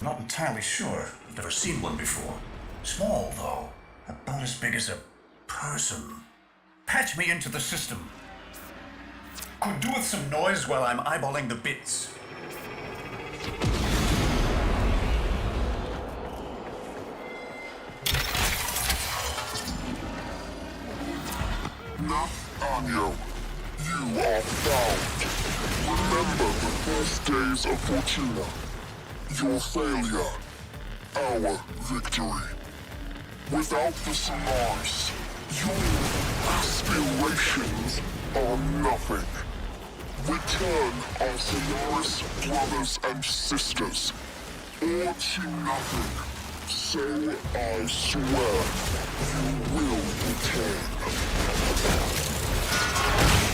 Not entirely sure. Never seen one before. Small, though. About as big as a person. Patch me into the system. Could do with some noise while I'm eyeballing the bits. Nathaniel, you are found. Remember the first days of Fortuna. Your failure, our victory. Without the Solaris, your aspirations are nothing. Return our Solaris brothers and sisters, or to nothing. So I swear, you will return.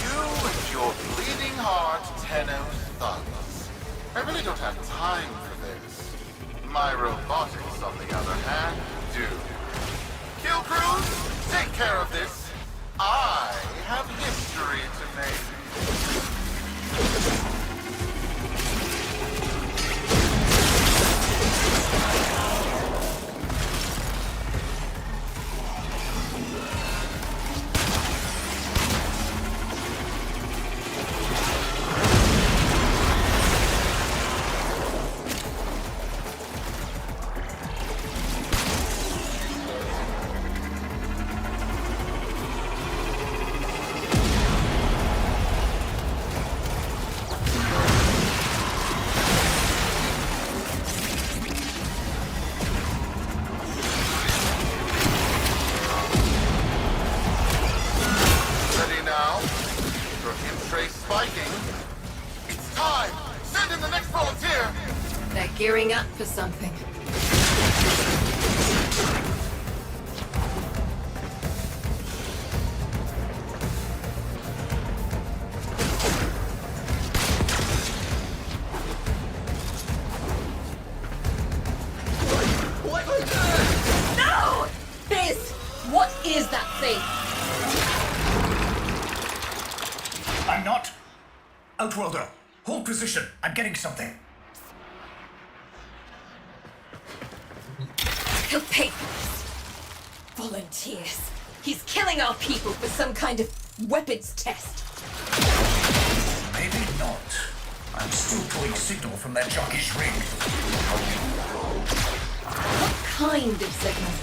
You and your bleeding heart, Tenno's thugs. I really don't have time for this. My robotics, on the other hand, do. Kill crews, take care of this. I have history to make. Gearing up for something. No! Fizz! What is that thing? I'm not. Outworlder, hold position. I'm getting something. He'll pay for this. Volunteers. He's killing our people for some kind of weapons test. Maybe not. I'm still pulling signal from that jockey's ring. What kind of signal?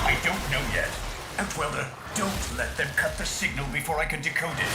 I don't know yet. Outworlder, don't let them cut the signal before I can decode it.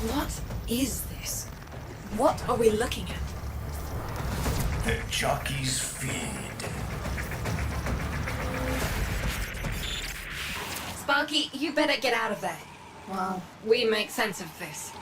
What is this? What are we looking at? The jockey's feed. Sparky, you better get out of there. Well, we make sense of this.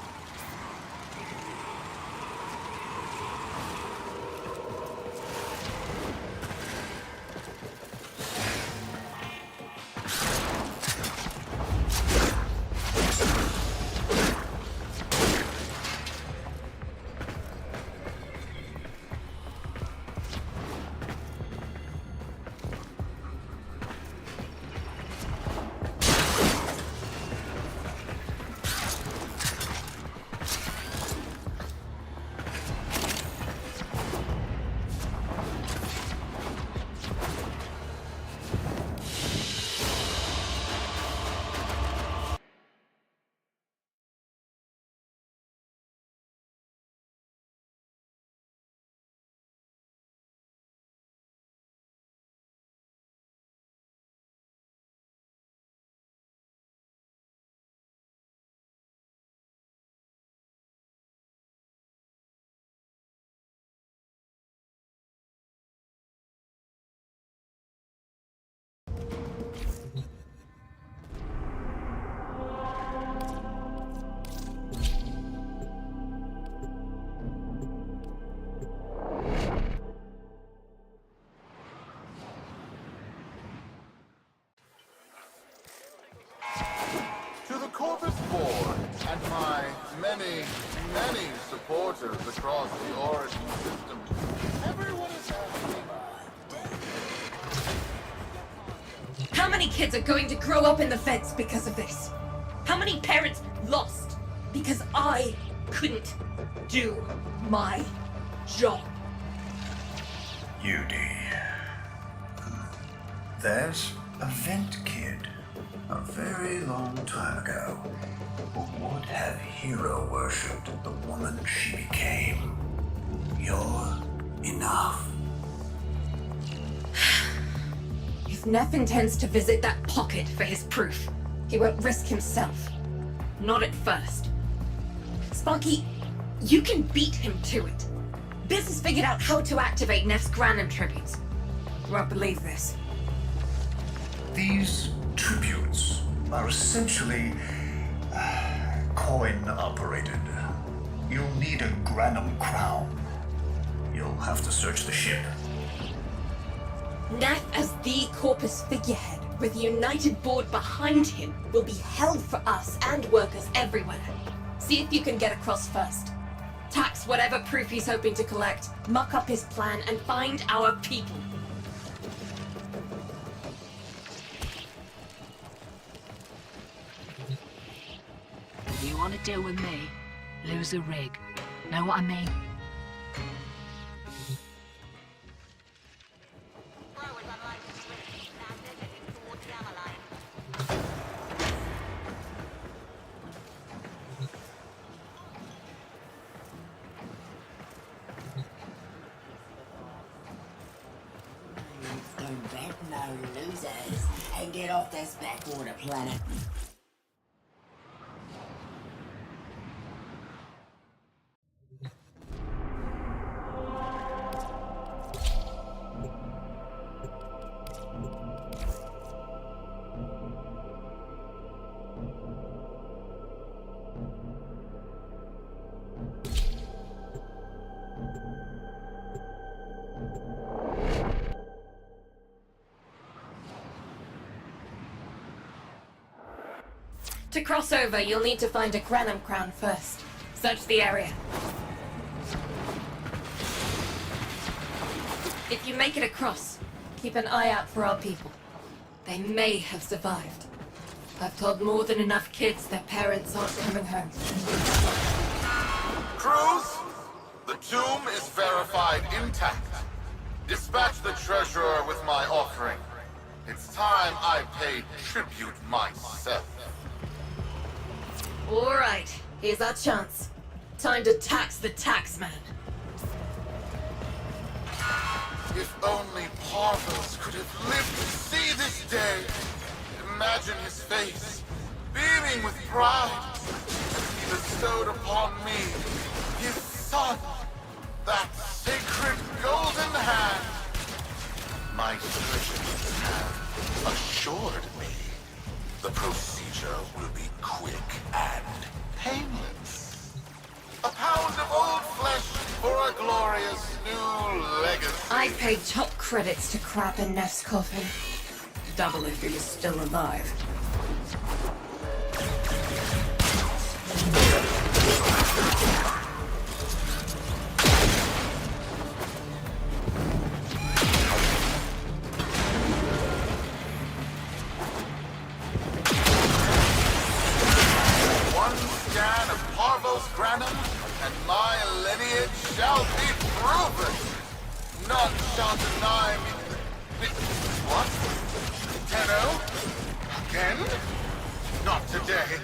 across the origin system. Everyone is happy. How many kids are going to grow up in the feds because of this? How many parents lost because I couldn't do my job? UD. There's a vent kid a very long time ago who would have hero worshipped the woman she became. You're enough. If Neff intends to visit that pocket for his proof, he won't risk himself. Not at first. Sparky, you can beat him to it. Biz has figured out how to activate Neff's Granum tributes. You won't believe this. These tributes are essentially coin-operated. You'll need a Granum crown. You'll have to search the ship. Neff as the Corpus figurehead, with a united board behind him, will be hell for us and workers everywhere. See if you can get across first. Tax whatever proof he's hoping to collect, muck up his plan, and find our people. You want to deal with me? Lose a rig. Know what I mean? Don't bet no losers and get off this backwater planet. To cross over, you'll need to find a Granum crown first. Search the area. If you make it across, keep an eye out for our people. They may have survived. I've told more than enough kids their parents aren't coming home. Crews, the tomb is verified intact. Dispatch the treasurer with my offering. It's time I paid tribute myself. All right, here's our chance. Time to tax the taxman. If only Parvos could have lived to see this day. Imagine his face, beaming with pride. He bestowed upon me, his son, that sacred golden hand. My treasures have assured me the procedure will be quick and painless. A pound of old flesh for a glorious new legacy. I paid top credits to crap in Neff's coffin. Double if he was still alive. Granum, and my lineage shall be proven. None shall deny me. What? Tenno? Again? Not today.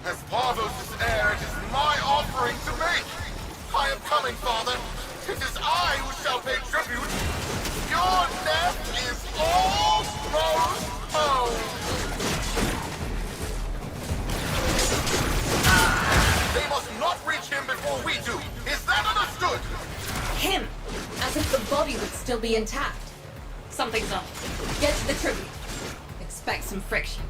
As Parvos' heir, it is my offering to make. I am coming, Father. It is I who shall pay tribute. Your Neff is almost home. They must not reach him before we do. Is that understood? Him! As if the body would still be intact. Something's off. Get to the tribute. Expect some friction.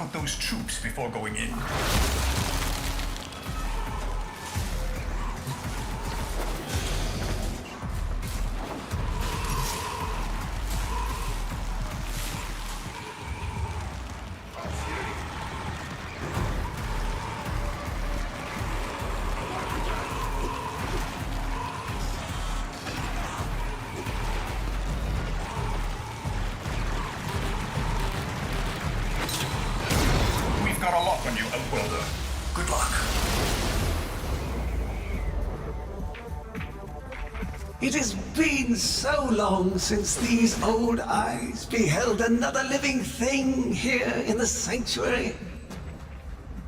out those troops before going in. We've got a lock on you, Outworlder. Good luck. It has been so long since these old eyes beheld another living thing here in the sanctuary.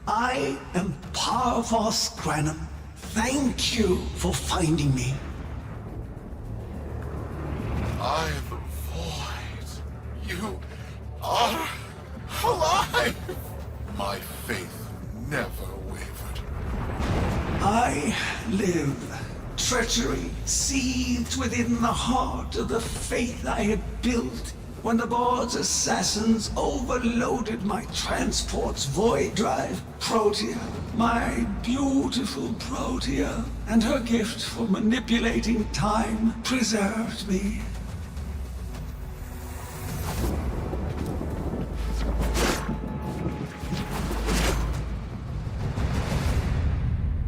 I am Parvos Granum. Thank you for finding me. I am the void. You are alive! My faith never wavered. I live. Treachery seethed within the heart of the faith I had built when the board's assassins overloaded my transport's void drive, Protea, my beautiful Protea, and her gift for manipulating time preserved me.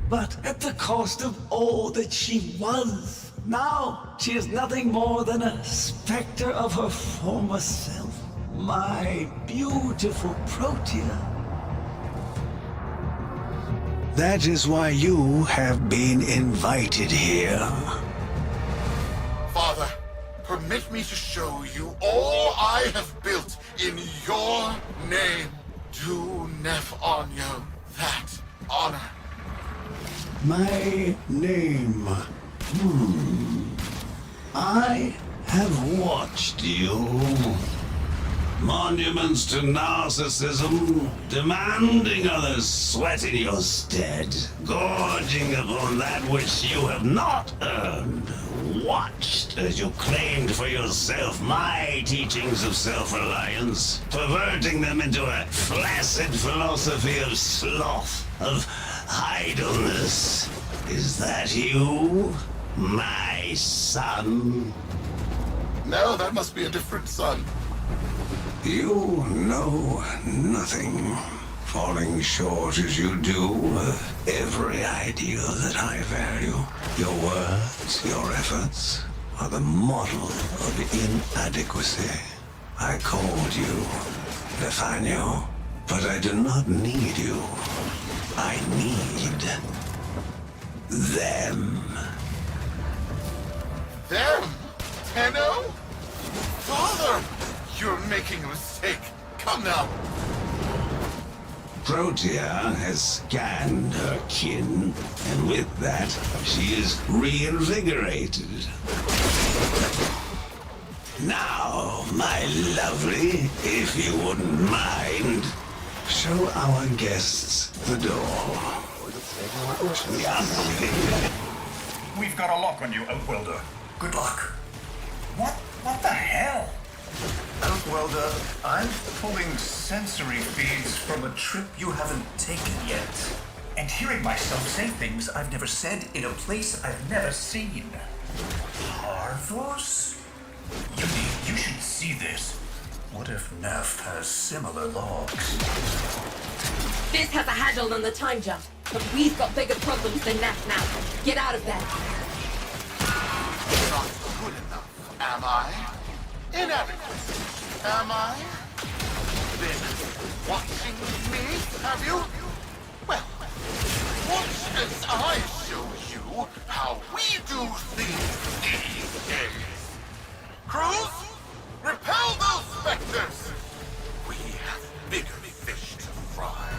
But at the cost of all that she was. Now she is nothing more than a specter of her former self. My beautiful Protea. That is why you have been invited here. Father, permit me to show you all I have built in your name. Do Nef Onyo that honor. My name. I have watched you. Monuments to narcissism, demanding others sweat in your stead, gorging upon that which you have not earned. Watched as you claimed for yourself my teachings of self-reliance, perverting them into a flaccid philosophy of sloth, of idleness. Is that you, my son? No, that must be a different son. You know nothing, falling short as you do of every ideal that I value. Your words, your efforts, are the model of inadequacy. I called you, Nathaniel, but I do not need you. I need them. Them? Tenno? Father! You're making a mistake. Come now. Protea has scanned her kin, and with that, she is reinvigorated. Now, my lovely, if you wouldn't mind, show our guests the door. We've got a lock on you, Outworlder. Good luck. What the hell? Outworlder, I'm pulling sensory feeds from a trip you haven't taken yet. And hearing myself say things I've never said in a place I've never seen. Parvos? You should see this. What if Neff has similar logs? This has a handle on the time jump, but we've got bigger problems than that now. Get out of there. Not good enough, am I? Inadequate, am I? Been watching me, have you? Well, watch as I show you how we do things these days. Crews, repel those specters! We have bigger fish to fry.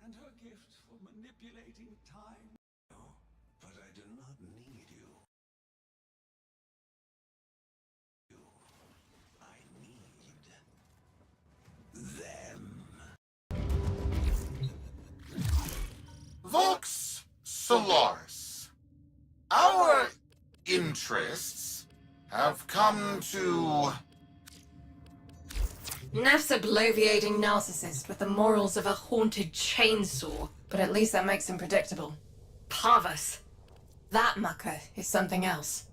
and her gift for manipulating time. No, but I do not need you. I need them. Vox Solaris. Our interests have come to... Neff's a bloviating narcissist with the morals of a haunted chainsaw, but at least that makes him predictable. Parvus. That mucker is something else.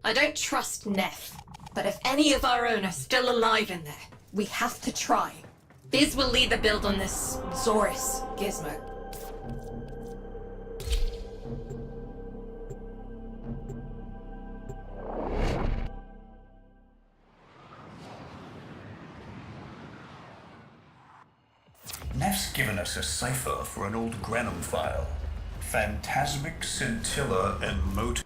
I don't trust Neff, but if any of our own are still alive in there, we have to try. Biz will lead the build on this Zorus gizmo. Neff's given us a cipher for an old Granum file. Phantasmic scintilla and motive.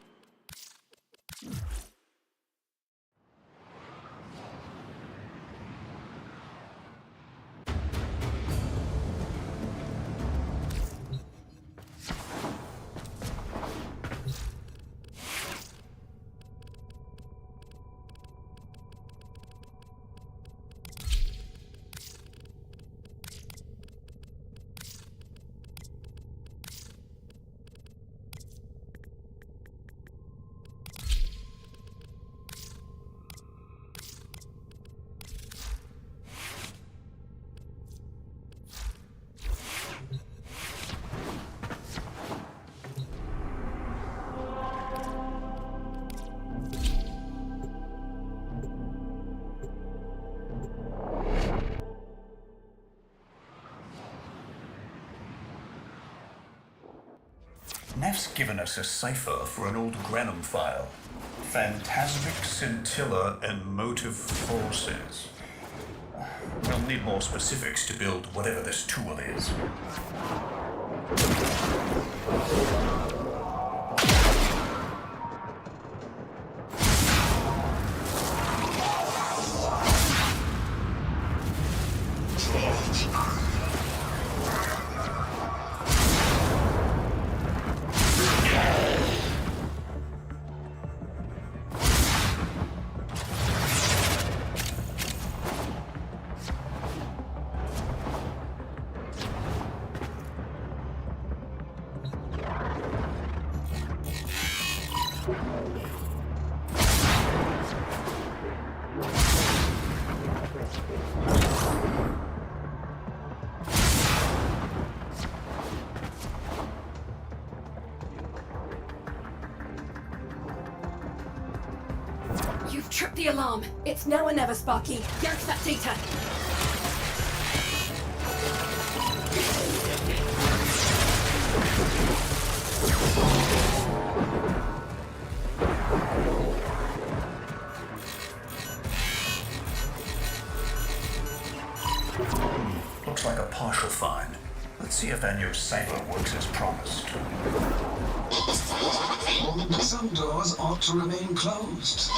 Neff's given us a cipher for an old Granum file. Phantasmic scintilla and motive forces. We'll need more specifics to build whatever this tool is. You've tripped the alarm. It's now or never, Sparky. Yank that data. Looks like a partial find. Let's see if our new cipher works as promised. Some doors ought to remain closed.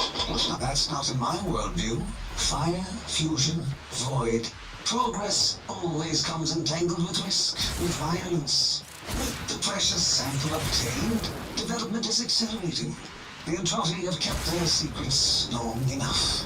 Now that's not in my worldview. Fire, fusion, void. Progress always comes entangled with risk, with violence. With the precious sample obtained, development is accelerating. The Entrotti have kept their secrets long enough.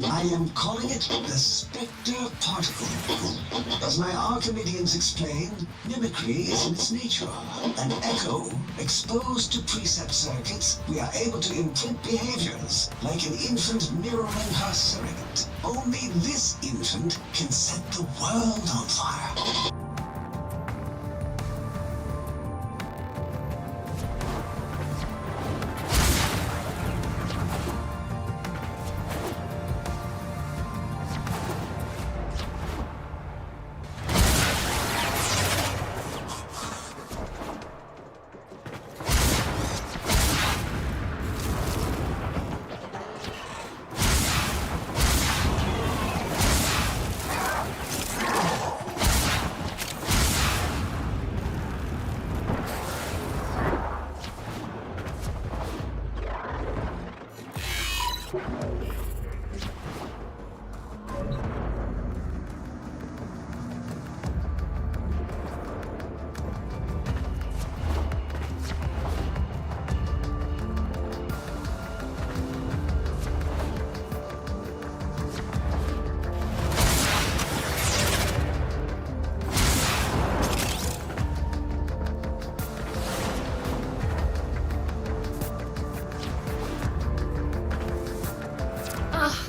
I am calling it the Spectre Particle. As my Archimedeans explained, mimicry is in its nature. An echo, exposed to precept circuits, we are able to imprint behaviors, like an infant mirroring her surrogate. Only this infant can set the world on fire.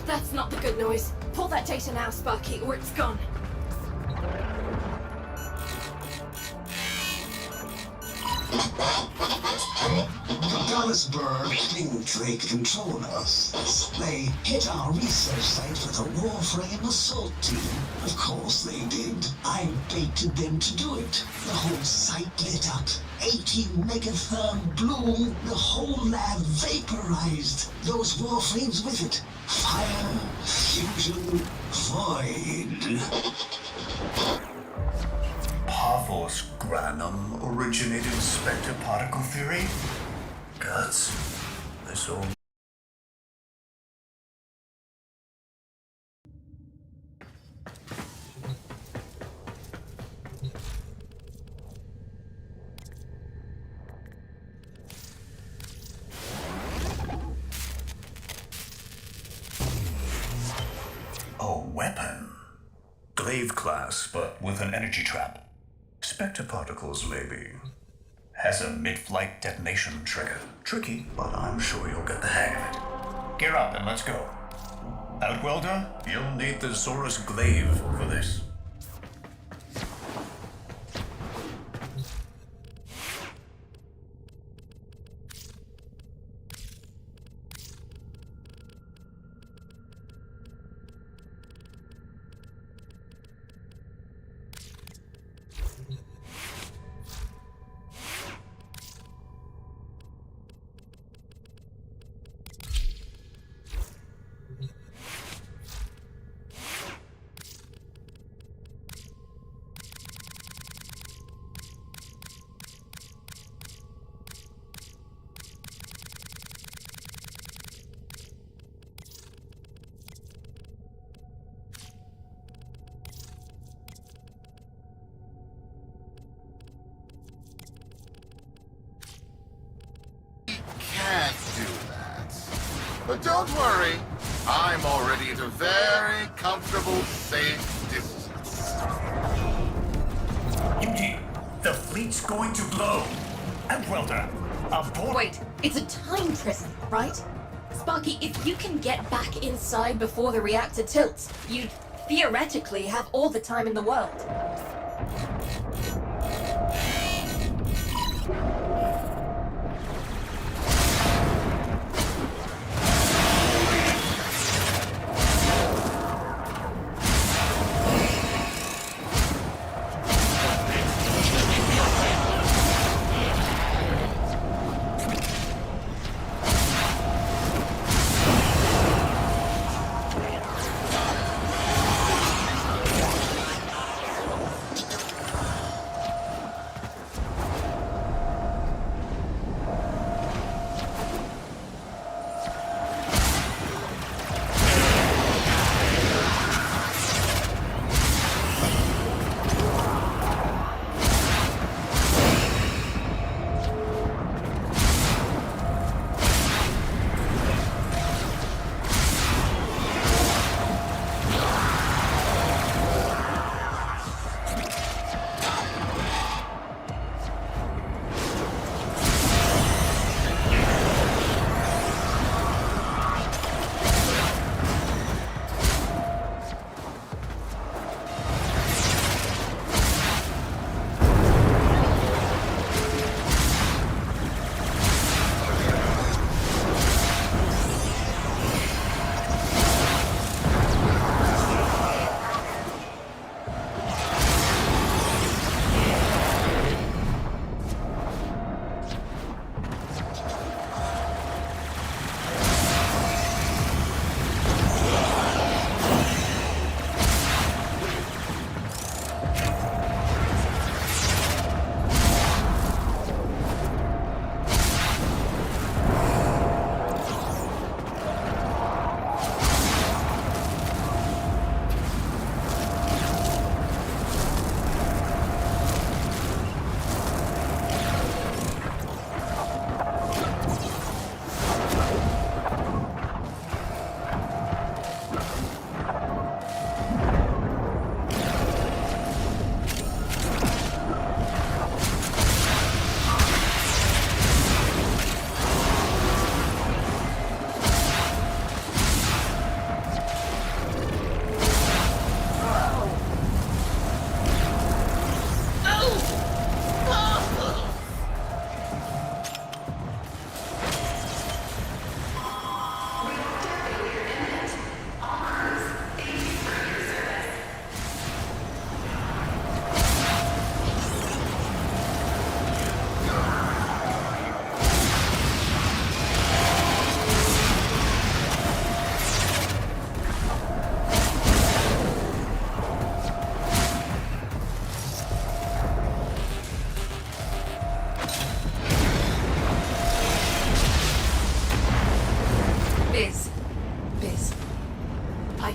That's not the good noise. Pull that data now, Sparky, or it's gone. Gallisberg think they control us. They hit our research site with a Warframe assault team. Of course they did. I baited them to do it. The whole site lit up. 80 megatherm bloom. The whole lab vaporized. Those Warframes with it. Fire, fusion, void. Parvos Granum originated spectre particle theory? Guts. This old... A weapon? Glaive class, but with an energy trap. Spectre particles, maybe. Has a mid-flight detonation trigger. Tricky, but I'm sure you'll get the hang of it. Gear up and let's go. Outwelder, you'll need the Zorus Glaive for this. Can't do that. But don't worry, I'm already at a very comfortable, safe distance. Yuki, the fleet's going to blow. Outwelder, aboard. Wait, it's a time prison, right? Sparky, if you can get back inside before the reactor tilts, you'd theoretically have all the time in the world.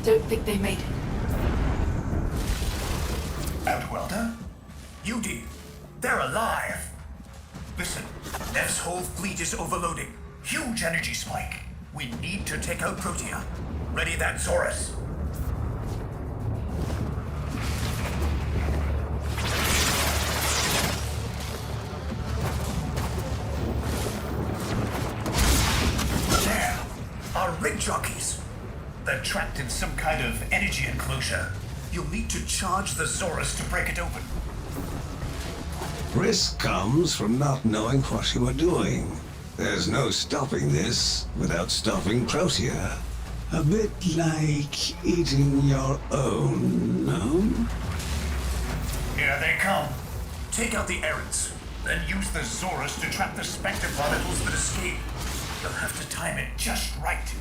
don't think they made it. Outwelder? Yudi, they're alive! Listen, Nev's whole fleet is overloading. Huge energy spike. We need to take out Protea. Ready that Zorus. There! Our rig jockeys! They're trapped in some kind of energy enclosure. You'll need to charge the Zorus to break it open. Risk comes from not knowing what you are doing. There's no stopping this without stopping Protea. A bit like eating your own, no? Here they come. Take out the errants, then use the Zorus to trap the Spectre particles that escape. You'll have to time it just right.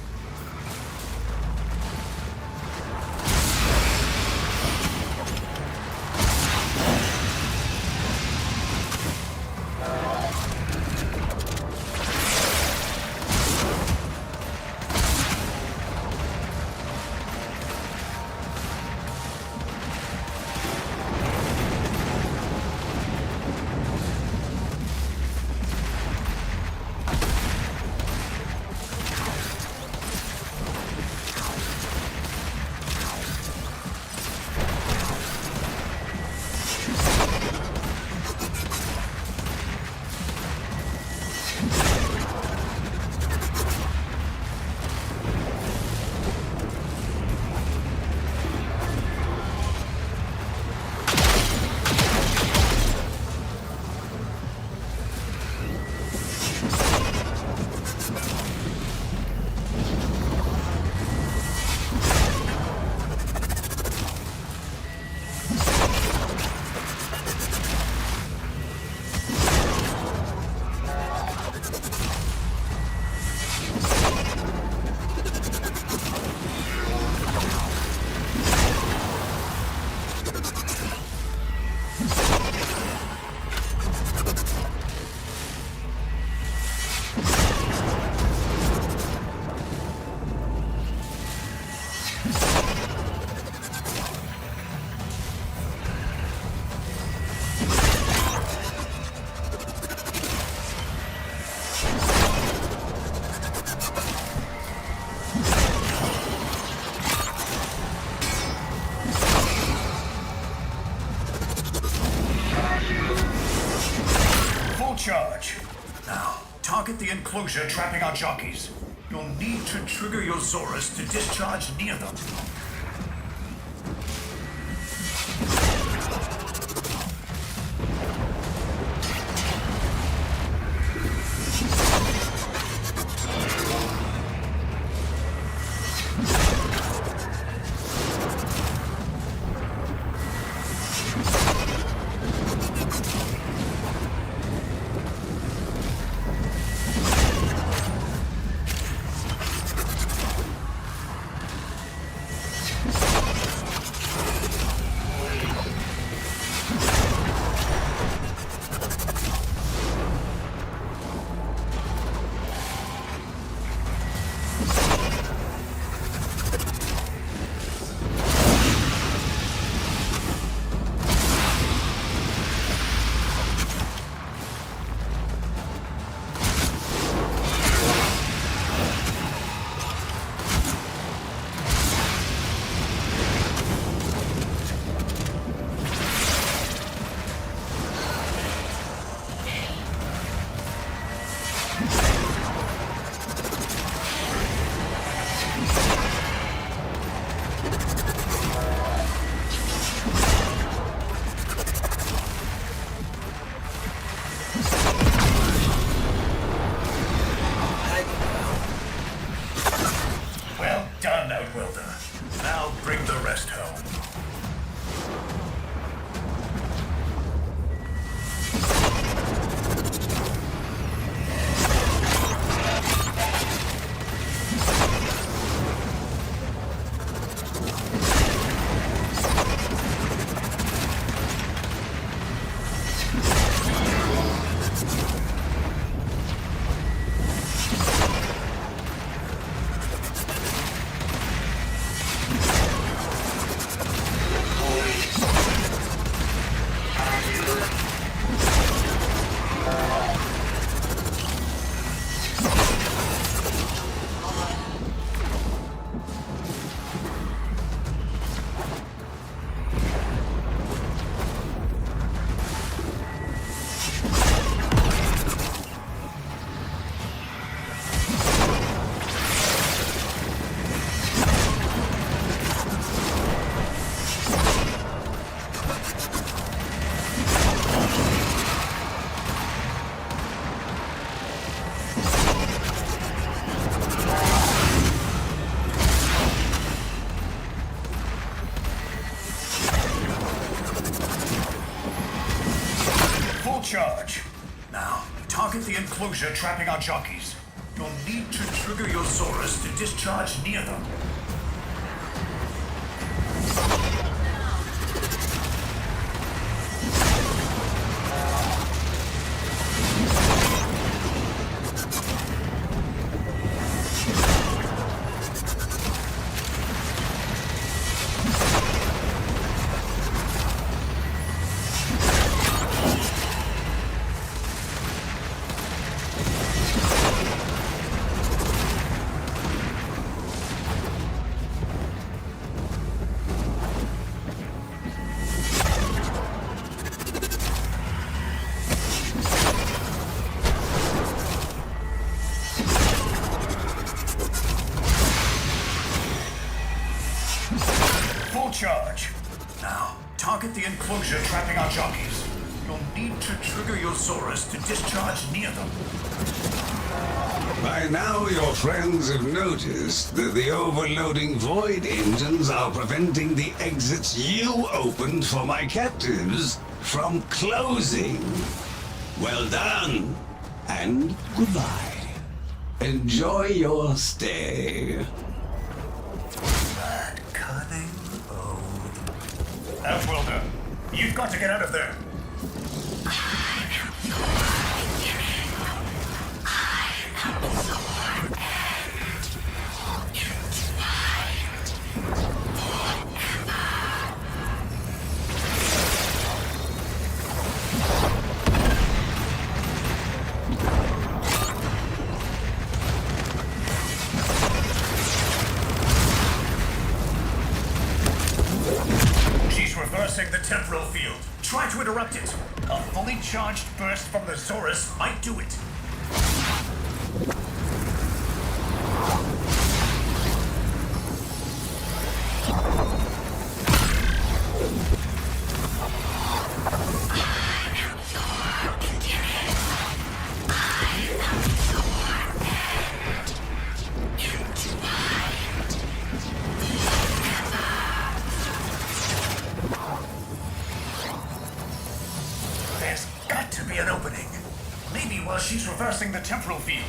Charge. Now, target the enclosure trapping our jockeys. You'll need to trigger your Zorus to discharge near them. enclosure trapping our jockeys. You'll need to trigger your Zorus to discharge near them. Charge. Now, target the enclosure trapping our jockeys. You'll need to trigger your Zorus to discharge near them. By now, your friends have noticed that the overloading void engines are preventing the exits you opened for my captives from closing. Well done, and goodbye. Enjoy your stay. That cunning Outworlder, you've got to get out of there. Reversing the temporal field. Try to interrupt it. A fully charged burst from the Zorus might do it. An opening. Maybe while she's reversing the temporal field.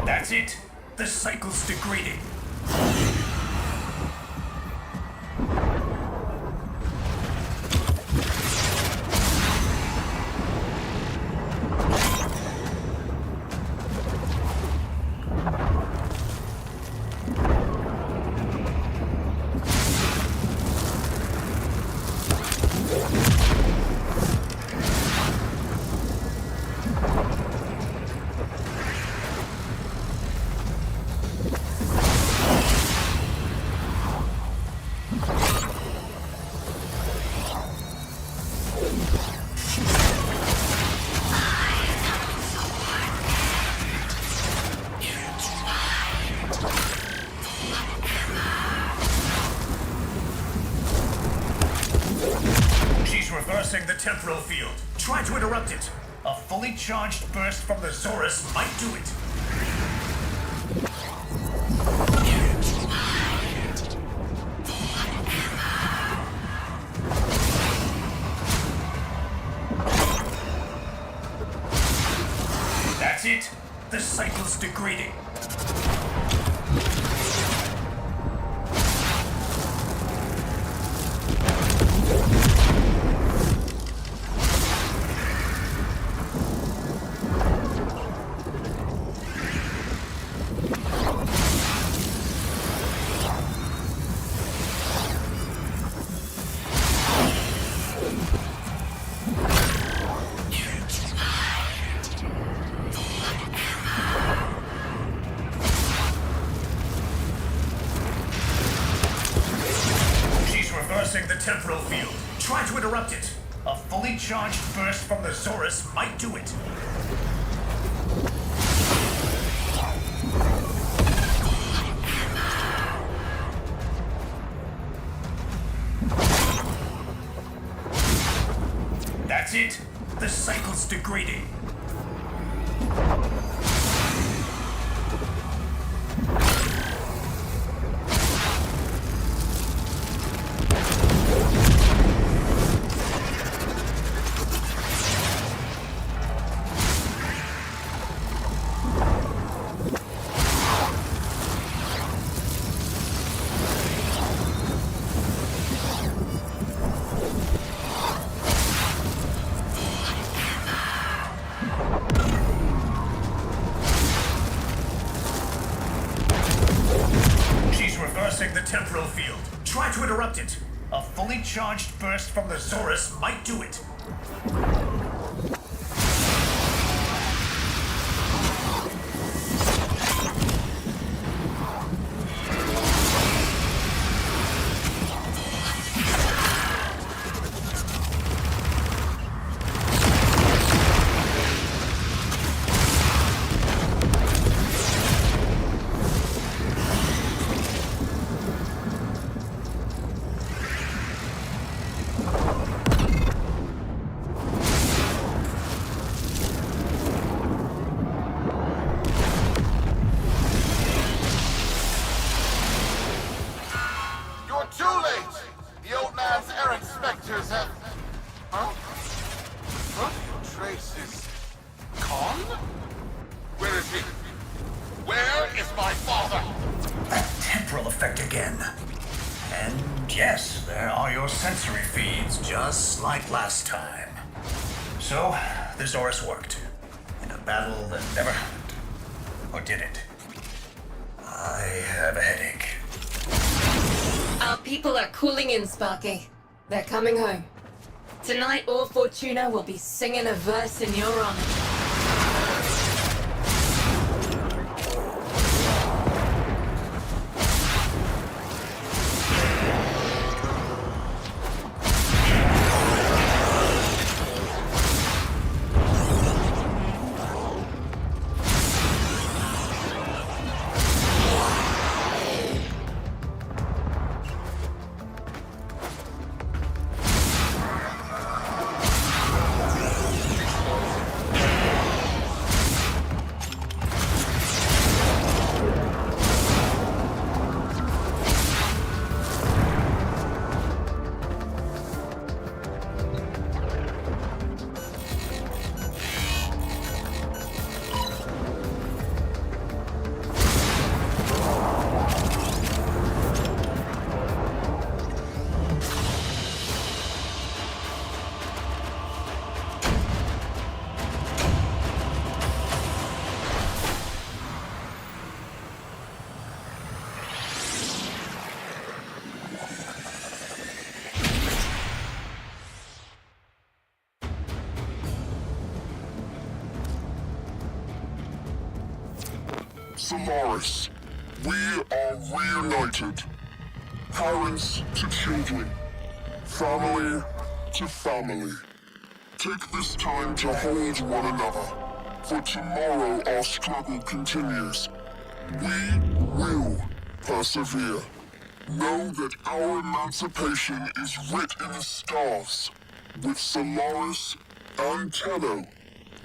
That's it. The cycle's degrading. Reversing the temporal field. Try to interrupt it. A fully charged burst from the Zorus might do it. That's it. The cycle's degrading. Reversing the temporal field. Try to interrupt it. A fully charged burst from the Zorus might do it. That's it. The cycle's degrading. Try to interrupt it. A fully charged burst from the Zorus might do it. Yes, there are your sensory feeds, just like last time. So, the Zorus worked. In a battle that never happened. Or did it? I have a headache. Our people are cooling in, Sparky. They're coming home. Tonight, all Fortuna will be singing a verse in your honor. Solaris, we are reunited. Parents to children. Family to family. Take this time to hold one another. For tomorrow our struggle continues. We will persevere. Know that our emancipation is writ in the stars. With Solaris and Tenno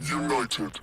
united.